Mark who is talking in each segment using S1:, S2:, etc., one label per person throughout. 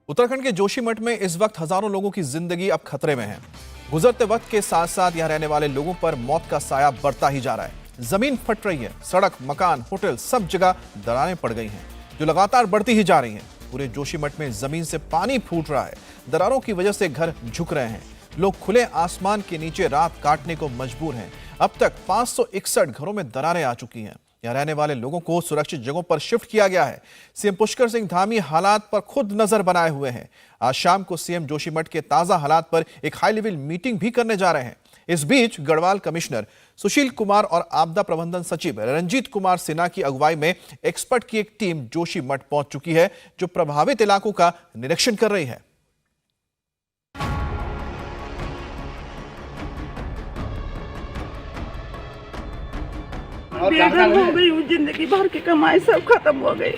S1: उत्तराखंड के जोशीमठ में इस वक्त हजारों लोगों की जिंदगी अब खतरे में है। गुजरते वक्त के साथ साथ यहां रहने वाले लोगों पर मौत का साया बढ़ता ही जा रहा है। जमीन फट रही है, सड़क, मकान, होटल, सब जगह दरारें पड़ गई हैं, जो लगातार बढ़ती ही जा रही हैं। पूरे जोशीमठ में जमीन से पानी फूट रहा है। दरारों की वजह से घर झुक रहे हैं। लोग खुले आसमान के नीचे रात काटने को मजबूर हैं। अब तक 561 घरों में दरारें आ चुकी हैं। यहां रहने वाले लोगों को सुरक्षित जगहों पर शिफ्ट किया गया है। सीएम पुष्कर सिंह धामी हालात पर खुद नजर बनाए हुए हैं। आज शाम को सीएम जोशीमठ के ताजा हालात पर एक हाई लेवल मीटिंग भी करने जा रहे हैं। इस बीच गढ़वाल कमिश्नर सुशील कुमार और आपदा प्रबंधन सचिव रंजीत कुमार सिन्हा की अगुवाई में एक्सपर्ट की एक टीम जोशीमठ पहुंच चुकी है, जो प्रभावित इलाकों का निरीक्षण कर रही है।
S2: बेघर हो गई हूँ, जिंदगी भर की कमाई सब खत्म हो गई।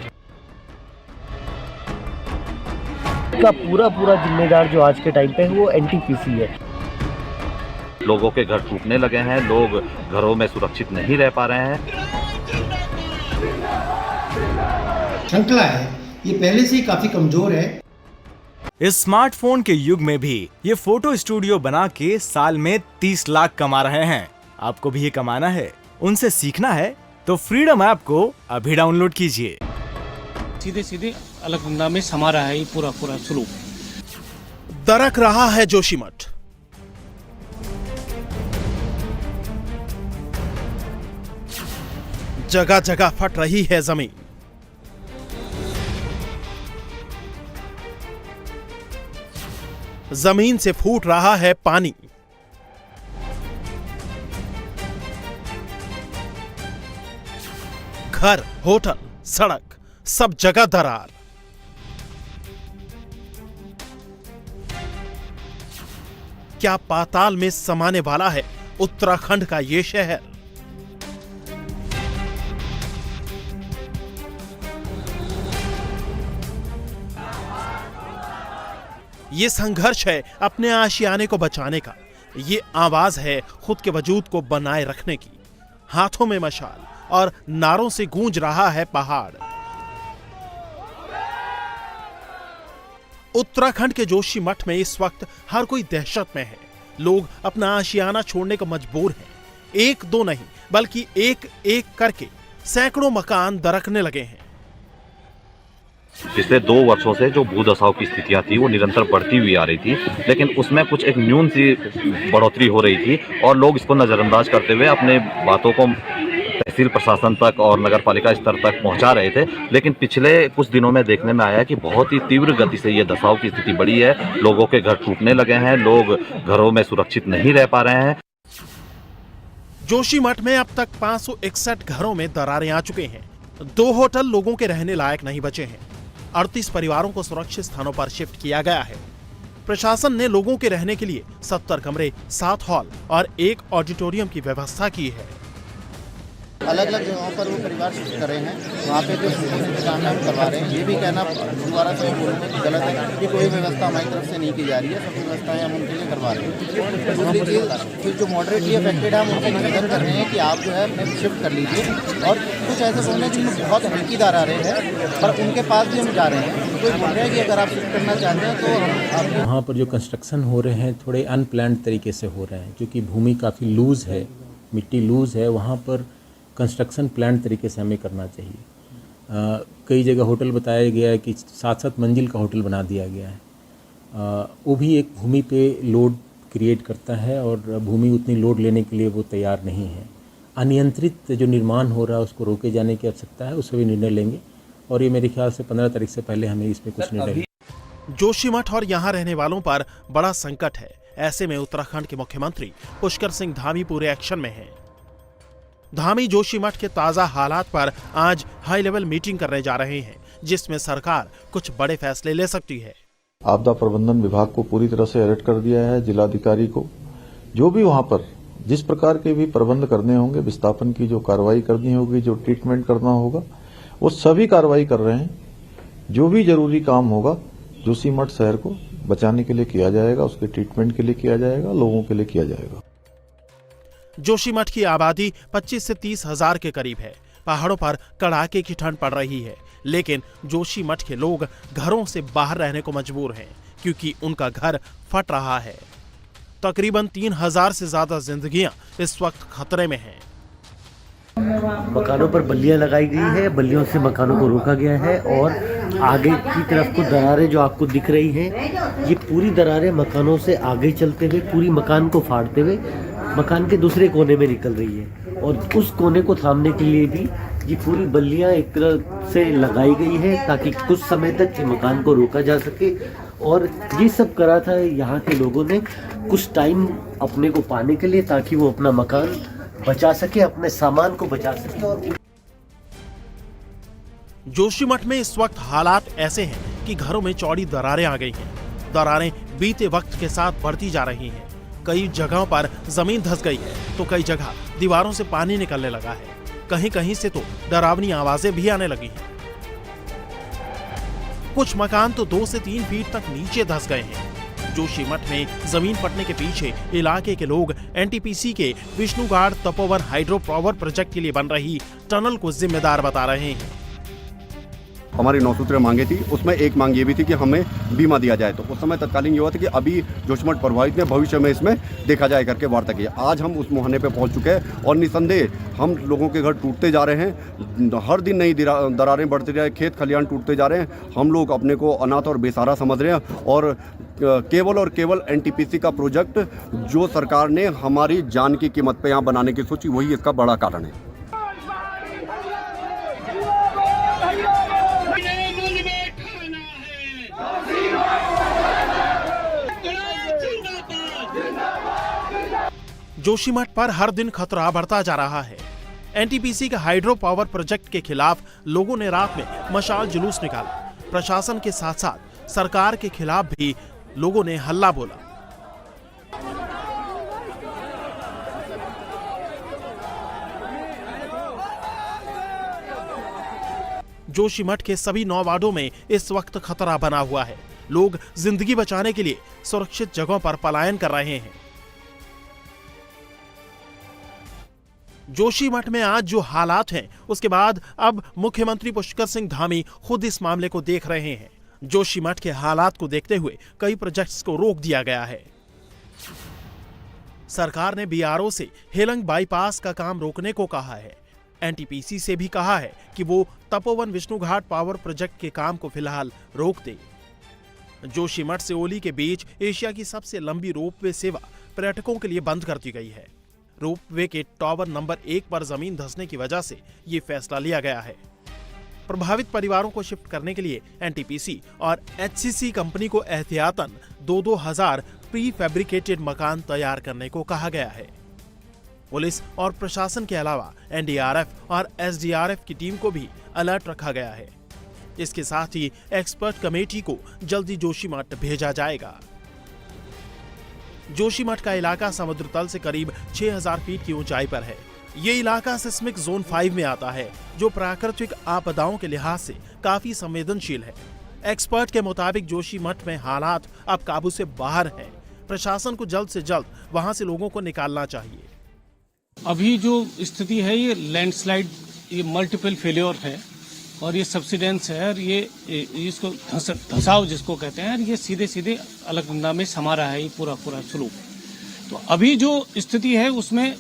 S3: का पूरा जिम्मेदार जो आज के टाइम पे है वो एनटीपीसी है।
S4: लोगों के घर टूटने लगे हैं, लोग घरों में सुरक्षित नहीं रह पा रहे हैं।
S5: श्रृंखला है, ये पहले से ही काफी कमजोर है।
S6: इस स्मार्टफोन के युग में भी ये फोटो स्टूडियो बना के साल में 30 लाख कमा रहे हैं। आपको भी ये कमाना है, उनसे सीखना है तो फ्रीडम ऐप को अभी डाउनलोड कीजिए।
S7: सीधे अलग धंधा में समा रहा है ये पूरा शुरू।
S8: दरक रहा है जोशीमठ। जगह जगह फट रही है जमीन। जमीन से फूट रहा है पानी। घर, होटल, सड़क, सब जगह दरार। क्या पाताल में समाने वाला है उत्तराखंड का ये शहर? ये संघर्ष है अपने आशियाने को बचाने का। ये आवाज है खुद के वजूद को बनाए रखने की। हाथों में मशाल और नारों से गूंज रहा है पहाड़। उत्तराखंड के जोशीमठ में इस वक्त हर कोई दहशत में है। लोग अपना आशियाना छोड़ने को मजबूर हैं। एक दो नहीं बल्कि एक एक करके सैकड़ों मकान दरकने लगे हैं।
S4: पिछले 2 वर्षों से जो भूदशाओं की स्थितियां थी वो निरंतर बढ़ती हुई आ रही थी, लेकिन उसमें कुछ एक न्यून सी बढ़ोतरी हो रही थी और लोग इसको नजरअंदाज करते हुए अपने बातों को तहसील प्रशासन तक और नगर पालिका स्तर तक पहुंचा रहे थे। लेकिन पिछले कुछ दिनों में देखने में आया कि बहुत ही तीव्र गति से ये दशाओं की स्थिति बढ़ी है। लोगों के घर टूटने लगे हैं, लोग घरों में सुरक्षित नहीं रह पा रहे हैं।
S8: जोशीमठ में अब तक 561 घरों में दरारें आ चुके हैं। 2 होटल लोगों के रहने लायक नहीं बचे हैं। 38 परिवारों को सुरक्षित स्थानों पर शिफ्ट किया गया है। प्रशासन ने लोगों के रहने के लिए 70 कमरे, 7 हॉल और 1 ऑडिटोरियम की व्यवस्था की है।
S5: अलग अलग जगहों पर वो परिवार शिफ्ट कर रहे हैं। वहाँ पे जो इंतजाम हम करवा रहे हैं, ये भी कहना दोबारा से बोलूँगा कि गलत है कि कोई व्यवस्था हमारी तरफ से नहीं की जा रही है। सब व्यवस्थाएं हम उनके लिए करवा रहे हैं। दूसरी चीज़ कि जो मॉडरेटली अफेक्टेड है, हम उनसे निवेदन कर रहे हैं कि आप जो है अपने शिफ्ट कर लीजिए। और कुछ ऐसे जोन है जिनमें बहुत हल्की दरारें हैं, पर उनके पास भी हम जा रहे हैं। कोई बोल रहे हैं कि अगर आप शिफ्ट करना चाहते हैं तो हम
S9: वहाँ पर जो कंस्ट्रक्शन हो रहे हैं थोड़े अनप्लान्ड तरीके से हो रहे हैं, क्योंकि भूमि काफ़ी लूज़ है, मिट्टी लूज़ है। वहाँ पर कंस्ट्रक्शन प्लान तरीके से हमें करना चाहिए। कई जगह होटल बताया गया है कि 7-7 मंजिल का होटल बना दिया गया है। वो भी एक भूमि पे लोड क्रिएट करता है और भूमि उतनी लोड लेने के लिए वो तैयार नहीं है। अनियंत्रित जो निर्माण हो रहा है उसको रोके जाने की आवश्यकता है, उससे भी निर्णय लेंगे और ये मेरे ख्याल से 15 तारीख से पहले हमें इसमें कुछ निर्णय।
S8: जोशीमठ और यहाँ रहने वालों पर बड़ा संकट है। ऐसे में उत्तराखंड के मुख्यमंत्री पुष्कर सिंह धामी पूरे एक्शन में हैं। धामी जोशीमठ के ताजा हालात पर आज हाई लेवल मीटिंग करने जा रहे हैं, जिसमें सरकार कुछ बड़े फैसले ले सकती है।
S10: आपदा प्रबंधन विभाग को पूरी तरह से अलर्ट कर दिया है। जिलाधिकारी को जो भी वहां पर जिस प्रकार के भी प्रबंध करने होंगे, विस्थापन की जो कार्रवाई करनी होगी, जो ट्रीटमेंट करना होगा, वो सभी कार्रवाई कर रहे हैं। जो भी जरूरी काम होगा जोशीमठ शहर को बचाने के लिए किया जाएगा, उसके ट्रीटमेंट के लिए किया जाएगा, लोगों के लिए किया जाएगा।
S8: जोशीमठ की आबादी 25 से 30 हजार के करीब है। पहाड़ों पर कड़ाके की ठंड पड़ रही है। लेकिन जोशीमठ के लोग घरों से बाहर रहने को मजबूर हैं क्योंकि उनका घर फट रहा है। तकरीबन 3000 से ज्यादा जिंदगियां इस वक्त खतरे में हैं।
S3: मकानों पर बल्लियां लगाई गई है, बल्लियों से मकानों को रोका गया है और आगे की तरफ को दरारें जो आपको दिख रही हैं, ये पूरी दरारें मकानों से आगे चलते हुए पूरी मकान को फाड़ते हुए मकान के दूसरे कोने में निकल रही है और उस कोने को थामने के लिए भी ये पूरी बल्लियां एक तरह से लगाई गई है ताकि कुछ समय तक मकान को रोका जा सके। और ये सब करा था यहाँ के लोगों ने कुछ टाइम अपने को पाने के लिए ताकि वो अपना मकान बचा सके, अपने सामान को बचा सके। और
S8: जोशीमठ में इस वक्त हालात ऐसे हैं कि घरों में चौड़ी दरारें आ गई हैं। दरारें बीते वक्त के साथ बढ़ती जा रही हैं। कई जगहों पर जमीन धंस गई है तो कई जगह दीवारों से पानी निकलने लगा है। कहीं कहीं से तो डरावनी आवाजें भी आने लगी हैं। कुछ मकान तो 2 से 3 फीट तक नीचे धंस गए हैं। जोशीमठ में जमीन फटने के पीछे इलाके के लोग एनटीपीसी के Vishnughat Tapovan hydro power project के लिए बन रही टनल को जिम्मेदार बता रहे हैं।
S11: हमारी 9 सूत्रीय मांगे थी, उसमें एक मांग ये भी थी कि हमें बीमा दिया जाए। तो उस समय तत्कालीन ये हुआ था कि अभी जोशीमठ प्रभावित ने भविष्य में इसमें देखा जाए करके वार्ता की। आज हम उस मुहाने पे पहुंच चुके हैं और निसंदेह हम लोगों के घर टूटते जा रहे हैं। हर दिन नई दरारें बढ़ती जा रही, खेत खलियान टूटते जा रहे हैं। हम लोग अपने को अनाथ और बेसहारा समझ रहे हैं और केवल एनटीपीसी का प्रोजेक्ट जो सरकार ने हमारी जान की कीमत पे यहाँ बनाने की सोची, वही इसका बड़ा कारण है। जोशीमठ पर हर दिन खतरा बढ़ता जा रहा है। एनटीपीसी के हाइड्रो पावर प्रोजेक्ट के खिलाफ लोगों ने रात में मशाल जुलूस निकाला। प्रशासन के साथ साथ सरकार के खिलाफ भी लोगों ने हल्ला बोला। जोशीमठ के सभी 9 वार्डों में इस वक्त खतरा बना हुआ है। लोग जिंदगी बचाने के लिए सुरक्षित जगहों पर पलायन कर रहे हैं। जोशीमठ में आज जो हालात हैं, उसके बाद अब मुख्यमंत्री पुष्कर सिंह धामी खुद इस मामले को देख रहे हैं। जोशीमठ के हालात को देखते हुए कई प्रोजेक्ट्स को रोक दिया गया है। सरकार ने बीआरओ से हेलंग बाईपास का काम रोकने को कहा है। एनटीपीसी से भी कहा है कि वो तपोवन विष्णुघाट पावर प्रोजेक्ट के काम को फिलहाल रोक दे। जोशीमठ से ओली के बीच एशिया की सबसे लंबी रोपवे सेवा पर्यटकों के लिए बंद कर दी गई है। रोपवे के टावर नंबर 1 पर जमीन धंसने की वजह से ये फैसला लिया गया है। प्रभावित परिवारों को शिफ्ट करने के लिए एनटीपीसी और एचसीसी कंपनी को एहतियातन 2,000 प्री फैब्रिकेटेड मकान तैयार करने को कहा गया है। पुलिस और प्रशासन के अलावा एनडीआरएफ और एसडीआरएफ की टीम को भी अलर्ट रखा गया है। इसके साथ ही एक्सपर्ट कमेटी को जल्दी जोशीमठ भेजा जाएगा। जोशीमठ का इलाका समुद्र तल से करीब 6000 फीट की ऊंचाई पर है। ये इलाका सिस्मिक जोन 5 में आता है, जो प्राकृतिक आपदाओं के लिहाज से काफी संवेदनशील है। एक्सपर्ट के मुताबिक जोशीमठ में हालात अब काबू से बाहर हैं। प्रशासन को जल्द से जल्द वहां से लोगों को निकालना चाहिए।
S7: अभी जो स्थिति है, ये लैंडस्लाइड, ये मल्टीपल फेल्योर है और ये सब्सिडेंस है और ये इसको धसाव जिसको कहते हैं, ये सीधे सीधे अलकनंदा में समा रहा है ये पूरा स्लूप। तो अभी जो स्थिति है उसमें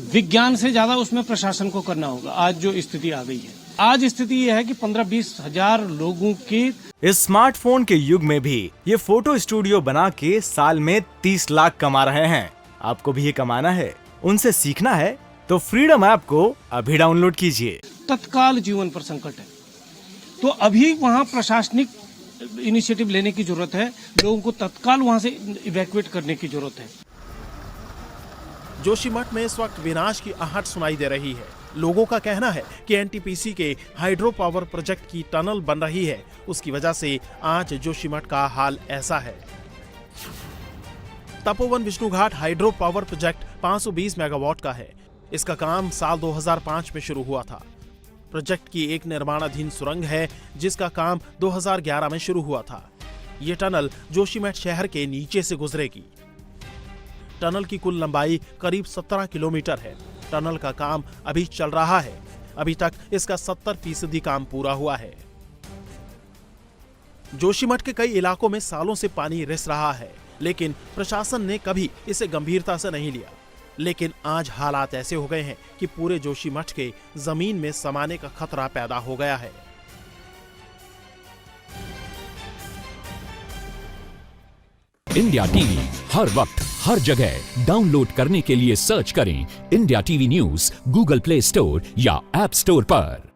S7: विज्ञान से ज्यादा उसमें प्रशासन को करना होगा। आज जो स्थिति आ गई है, आज स्थिति ये है कि 15-20 हजार लोगों के
S6: इस स्मार्टफोन के युग में भी ये फोटो स्टूडियो बना के साल में 30 लाख कमा रहे हैं। आपको भी ये कमाना है, उनसे सीखना है तो फ्रीडम ऐप को अभी डाउनलोड कीजिए।
S7: तत्काल जीवन पर संकट है तो अभी वहाँ प्रशासनिक इनिशिएटिव लेने की जरूरत है। लोगों को तत्काल वहाँ से इवैक्यूएट करने की जरूरत है।
S8: जोशीमठ में इस वक्त विनाश की आहट सुनाई दे रही है। लोगों का कहना है कि एनटीपीसी के हाइड्रो पावर प्रोजेक्ट की टनल बन रही है, उसकी वजह से आज जोशीमठ का हाल ऐसा है। Tapovan Vishnughat hydro power project 520 megawatt का है। इसका काम साल 2005 में शुरू हुआ था। प्रोजेक्ट की एक निर्माणाधीन सुरंग है जिसका काम 2011 में शुरू हुआ था। ये टनल जोशीमठ शहर के नीचे से गुजरेगी। टनल की कुल लंबाई करीब 17 किलोमीटर है। टनल का काम अभी चल रहा है। अभी तक इसका 70% काम पूरा हुआ है।
S11: जोशीमठ के कई इलाकों में सालों से पानी रिस रहा है, लेकिन प्रशासन ने कभी इसे गंभीरता से नहीं लिया। लेकिन आज हालात ऐसे हो गए हैं कि पूरे जोशीमठ के जमीन में समाने का खतरा पैदा हो गया है।
S12: इंडिया टीवी हर वक्त हर जगह डाउनलोड करने के लिए सर्च करें India TV news Google play store या ऐप स्टोर पर।